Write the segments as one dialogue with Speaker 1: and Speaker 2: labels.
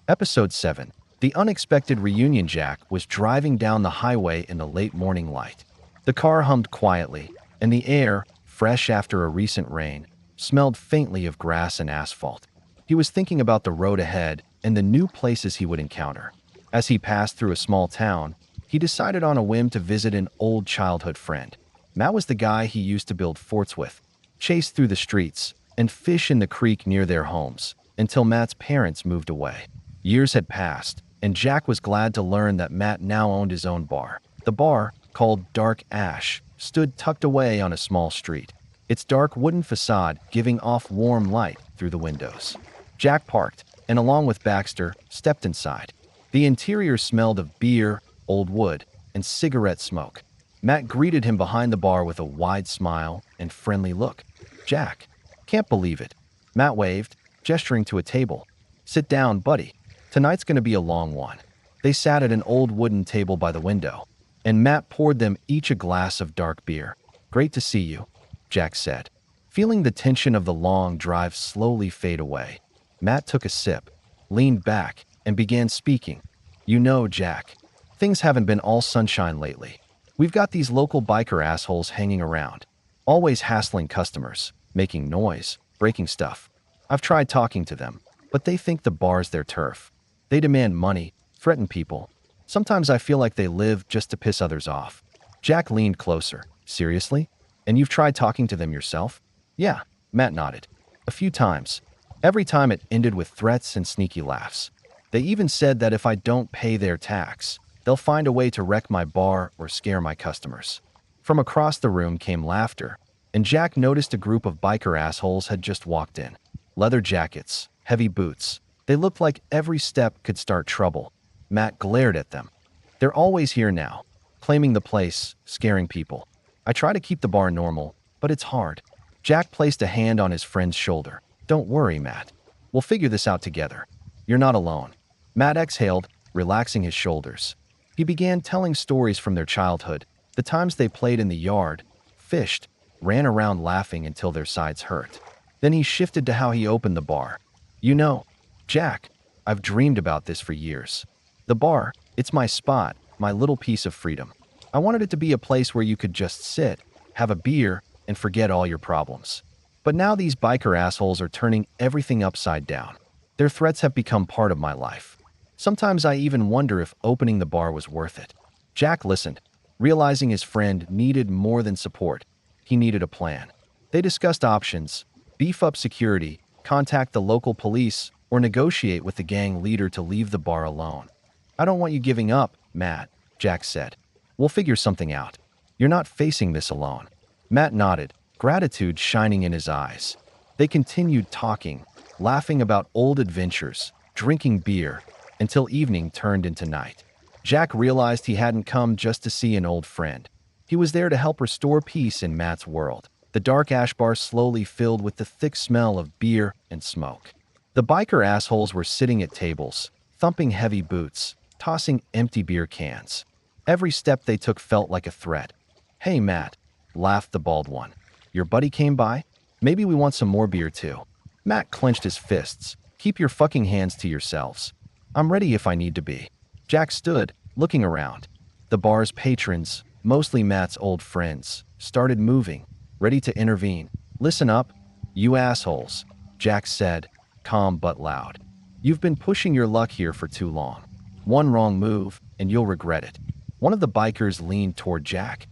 Speaker 1: Episode 7. The unexpected reunion. Jack was driving down the highway in the late morning light. The car hummed quietly, and the air, fresh after a recent rain, smelled faintly of grass and asphalt. He was thinking about the road ahead and the new places he would encounter. As he passed through a small town, he decided on a whim to visit an old childhood friend. Matt was the guy he used to build forts with, chase through the streets, and fish in the creek near their homes, until Matt's parents moved away. Years had passed, and Jack was glad to learn that Matt now owned his own bar. The bar, called Dark Ash, stood tucked away on a small street, its dark wooden facade giving off warm light through the windows. Jack parked, and along with Baxter, stepped inside. The interior smelled of beer, old wood, and cigarette smoke. Matt greeted him behind the bar with a wide smile and friendly look. "Jack, can't believe it." Matt waved, gesturing to a table. "Sit down, buddy. Tonight's going to be a long one." They sat at an old wooden table by the window, and Matt poured them each a glass of dark beer. "Great to see you," Jack said. Feeling the tension of the long drive slowly fade away, Matt took a sip, leaned back, and began speaking. "You know, Jack, things haven't been all sunshine lately. We've got these local biker assholes hanging around, always hassling customers, making noise, breaking stuff. I've tried talking to them, but they think the bar's their turf. They demand money, threaten people. Sometimes I feel like they live just to piss others off." Jack leaned closer. "Seriously? And you've tried talking to them yourself?" "Yeah," Matt nodded. "A few times. Every time it ended with threats and sneaky laughs. They even said that if I don't pay their tax, they'll find a way to wreck my bar or scare my customers." From across the room came laughter, and Jack noticed a group of biker assholes had just walked in. Leather jackets, heavy boots. They looked like every step could start trouble. Matt glared at them. "They're always here now, claiming the place, scaring people. I try to keep the bar normal, but it's hard." Jack placed a hand on his friend's shoulder. "Don't worry, Matt. We'll figure this out together. You're not alone." Matt exhaled, relaxing his shoulders. He began telling stories from their childhood, the times they played in the yard, fished, ran around laughing until their sides hurt. Then he shifted to how he opened the bar. "You know, Jack, I've dreamed about this for years. The bar, it's my spot, my little piece of freedom. I wanted it to be a place where you could just sit, have a beer, and forget all your problems. But now these biker assholes are turning everything upside down. Their threats have become part of my life. Sometimes I even wonder if opening the bar was worth it." Jack listened, realizing his friend needed more than support. He needed a plan. They discussed options: beef up security, contact the local police, or negotiate with the gang leader to leave the bar alone. "I don't want you giving up, Matt," Jack said. "We'll figure something out. You're not facing this alone." Matt nodded, gratitude shining in his eyes. They continued talking, laughing about old adventures, drinking beer, until evening turned into night. Jack realized he hadn't come just to see an old friend. He was there to help restore peace in Matt's world. The dark ash bar slowly filled with the thick smell of beer and smoke. The biker assholes were sitting at tables, thumping heavy boots, tossing empty beer cans. Every step they took felt like a threat. "Hey, Matt," laughed the bald one. "Your buddy came by? Maybe we want some more beer too." Matt clenched his fists. "Keep your fucking hands to yourselves. I'm ready if I need to be." Jack stood, looking around. The bar's patrons, mostly Matt's old friends, started moving, ready to intervene. "Listen up, you assholes," Jack said, calm but loud. "You've been pushing your luck here for too long. One wrong move, and you'll regret it." One of the bikers leaned toward Jack.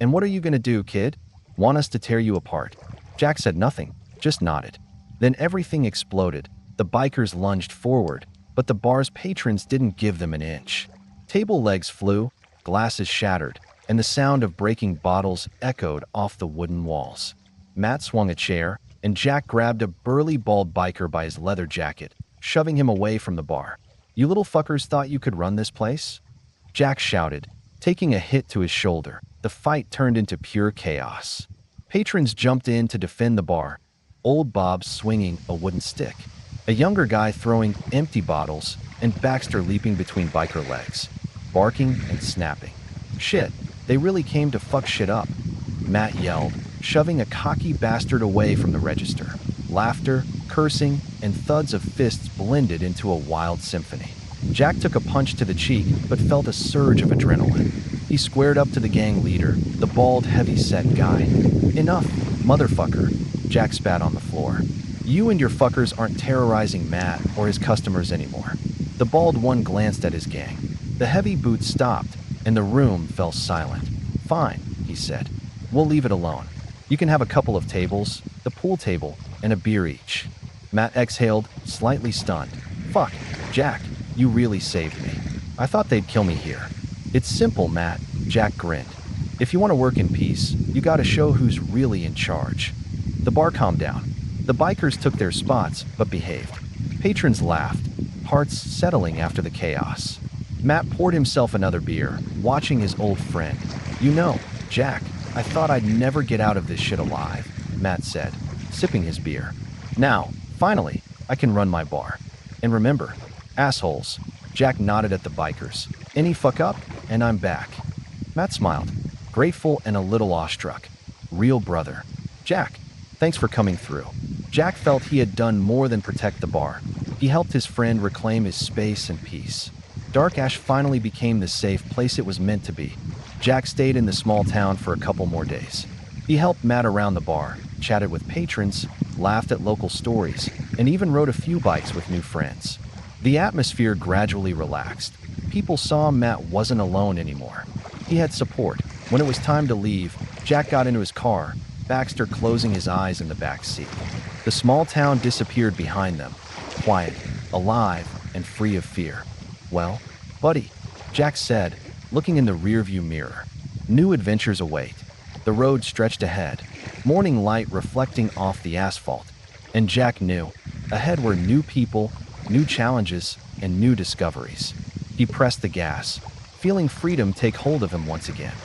Speaker 1: "And what are you going to do, kid? Want us to tear you apart?" Jack said nothing, just nodded. Then everything exploded. The bikers lunged forward, but the bar's patrons didn't give them an inch. Table legs flew, glasses shattered, and the sound of breaking bottles echoed off the wooden walls. Matt swung a chair, and Jack grabbed a burly bald biker by his leather jacket, shoving him away from the bar. "You little fuckers thought you could run this place?" Jack shouted, taking a hit to his shoulder. The fight turned into pure chaos. Patrons jumped in to defend the bar, old Bob swinging a wooden stick, a younger guy throwing empty bottles, and Baxter leaping between biker legs, barking and snapping. "Shit, they really came to fuck shit up," Matt yelled, shoving a cocky bastard away from the register. Laughter, cursing, and thuds of fists blended into a wild symphony. Jack took a punch to the cheek, but felt a surge of adrenaline. He squared up to the gang leader, the bald, heavy-set guy. "Enough, motherfucker," Jack spat on the floor. "You and your fuckers aren't terrorizing Matt or his customers anymore." The bald one glanced at his gang. The heavy boots stopped, and the room fell silent. "Fine," he said. "We'll leave it alone. You can have a couple of tables, the pool table, and a beer each." Matt exhaled, slightly stunned. "Fuck, Jack, you really saved me. I thought they'd kill me here." "It's simple, Matt," Jack grinned. "If you want to work in peace, you gotta show who's really in charge." The bar calmed down. The bikers took their spots, but behaved. Patrons laughed, hearts settling after the chaos. Matt poured himself another beer, watching his old friend. "You know, Jack, I thought I'd never get out of this shit alive," Matt said, sipping his beer. "Now, finally, I can run my bar. And remember, assholes," Jack nodded at the bikers. "Any fuck up, and I'm back." Matt smiled, grateful and a little awestruck. Real brother. "Jack, thanks for coming through." Jack felt he had done more than protect the bar. He helped his friend reclaim his space and peace. Dark Ash finally became the safe place it was meant to be. Jack stayed in the small town for a couple more days. He helped Matt around the bar, chatted with patrons, laughed at local stories, and even rode a few bikes with new friends. The atmosphere gradually relaxed. People saw Matt wasn't alone anymore. He had support. When it was time to leave, Jack got into his car, Baxter closing his eyes in the back seat. The small town disappeared behind them, quiet, alive, and free of fear. "Well, buddy," Jack said, looking in the rearview mirror. New adventures await. The road stretched ahead, morning light reflecting off the asphalt. And Jack knew, ahead were new people, new challenges, and new discoveries. He pressed the gas, feeling freedom take hold of him once again.